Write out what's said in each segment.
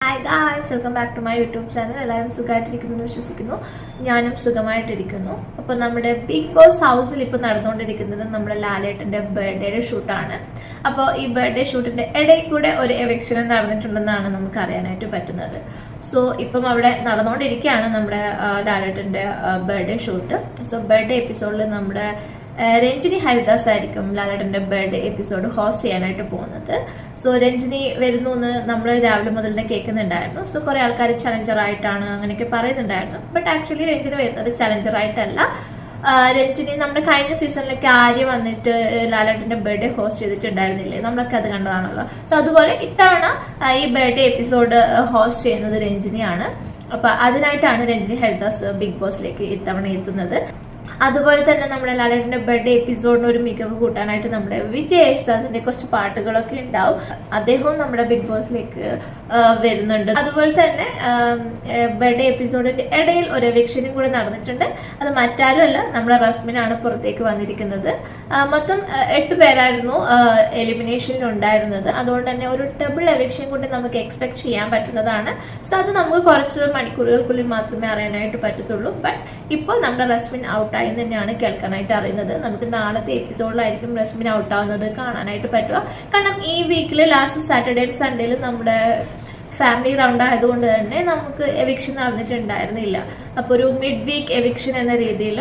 Hi guys, welcome back to my YouTube channel. എല്ലാവരും സുഖമായിട്ടിരിക്കുന്നു വിശ്വസിക്കുന്നു. ഞാനും സുഖമായിട്ടിരിക്കുന്നു. അപ്പോൾ നമ്മുടെ ബിഗ് ബോസ് ഹൗസിൽ ഇപ്പോൾ നടന്നുകൊണ്ടിരിക്കുന്നത് നമ്മുടെ ലാലേട്ടൻ്റെ ബർത്ത്ഡേയുടെ ഷൂട്ടാണ്. അപ്പോൾ ഈ ബർത്ത്ഡേ ഷൂട്ടിൻ്റെ ഇടയിൽ കൂടെ ഒരു എവിക്ഷനും നടന്നിട്ടുണ്ടെന്നാണ് നമുക്ക് അറിയാനായിട്ട് പറ്റുന്നത്. സോ ഇപ്പം അവിടെ നടന്നുകൊണ്ടിരിക്കുകയാണ് നമ്മുടെ ലാലേട്ടൻ്റെ ബർത്ത്ഡേ ഷൂട്ട്. സോ ബർത്ത്ഡേ എപ്പിസോഡിൽ നമ്മുടെ രഞ്ജിനി ഹരിദാസ് ആയിരിക്കും ലാലേട്ടൻ്റെ ബർത്ത്ഡേ എപ്പിസോഡ് ഹോസ്റ്റ് ചെയ്യാനായിട്ട് പോകുന്നത്. സോ രഞ്ജിനി വരുന്നു എന്ന് നമ്മൾ രാവിലെ മുതൽ തന്നെ കേൾക്കുന്നുണ്ടായിരുന്നു. സോ കുറേ ആൾക്കാർ ചലഞ്ചറായിട്ടാണ് അങ്ങനെയൊക്കെ പറയുന്നുണ്ടായിരുന്നു. ബട്ട് ആക്ച്വലി രഞ്ജിനി വരുന്നത് ചലഞ്ചറായിട്ടല്ല. രഞ്ജിനി നമ്മുടെ കഴിഞ്ഞ സീസണിലൊക്കെ ആര്യ വന്നിട്ട് ലാലേട്ടൻ്റെ ബർത്ത്ഡേ ഹോസ്റ്റ് ചെയ്തിട്ടുണ്ടായിരുന്നില്ലേ, നമ്മളൊക്കെ അത് കണ്ടതാണല്ലോ. സോ അതുപോലെ ഇത്തവണ ഈ ബർത്ത്ഡേ എപ്പിസോഡ് ഹോസ്റ്റ് ചെയ്യുന്നത് രഞ്ജിനിയാണ്. അപ്പൊ അതിനായിട്ടാണ് രഞ്ജിനി ഹരിദാസ് ബിഗ് ബോസിലേക്ക് ഇത്തവണ എത്തുന്നത്. അതുപോലെ തന്നെ നമ്മുടെ ലാലേട്ടൻ്റെ ബർത്ത്ഡേ എപ്പിസോഡിന് ഒരു മികവ് കൂട്ടാനായിട്ട് നമ്മുടെ വിജയ് യേശുദാസിന്റെ കുറച്ച് പാട്ടുകളൊക്കെ ഉണ്ടാവും. അദ്ദേഹവും നമ്മുടെ ബിഗ് ബോസിലേക്ക് വരുന്നുണ്ട്. അതുപോലെ തന്നെ ബർത്ത്ഡേ എപ്പിസോഡിന്റെ ഇടയിൽ ഒരു എവിക്ഷനും കൂടെ നടന്നിട്ടുണ്ട്. അത് മറ്റാരുമല്ല, നമ്മുടെ റസ്മിനാണ് പുറത്തേക്ക് വന്നിരിക്കുന്നത്. മൊത്തം 8 പേരായിരുന്നു എലിമിനേഷനിൽ ഉണ്ടായിരുന്നത്. അതുകൊണ്ട് തന്നെ ഒരു ഡബിൾ എവിക്ഷൻ കൂടി നമുക്ക് എക്സ്പെക്ട് ചെയ്യാൻ പറ്റുന്നതാണ്. സോ അത് നമുക്ക് കുറച്ച് മണിക്കൂറുകൾക്കുള്ളിൽ മാത്രമേ അറിയാനായിട്ട് പറ്റത്തുള്ളൂ. ബട്ട് ഇപ്പോൾ നമ്മുടെ റസ്മിൻ ഔട്ടായി തന്നെയാണ് കേൾക്കാനായിട്ട് അറിയുന്നത്. നമുക്ക് നാളത്തെ എപ്പിസോഡിലായിരിക്കും റസ്മിൻ ഔട്ടാവുന്നത് കാണാനായിട്ട് പറ്റുക. കാരണം ഈ വീക്കിൽ ലാസ്റ്റ് സാറ്റർഡേ ആൻഡ് സൺഡേയിൽ നമ്മുടെ ഫാമിലി റൗണ്ട് ആയതുകൊണ്ട് തന്നെ നമുക്ക് എവിക്ഷൻ നടന്നിട്ടുണ്ടായിരുന്നില്ല. അപ്പോൾ ഒരു മിഡ് വീക്ക് എവിക്ഷൻ എന്ന രീതിയിൽ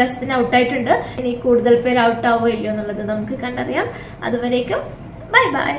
റസ്മിൻ ഔട്ടായിട്ടുണ്ട്. ഇനി കൂടുതൽ പേര് ഔട്ടാവോ ഇല്ലയോ എന്നുള്ളത് നമുക്ക് കണ്ടറിയാം. അതുവരേക്കും ബൈ ബൈ.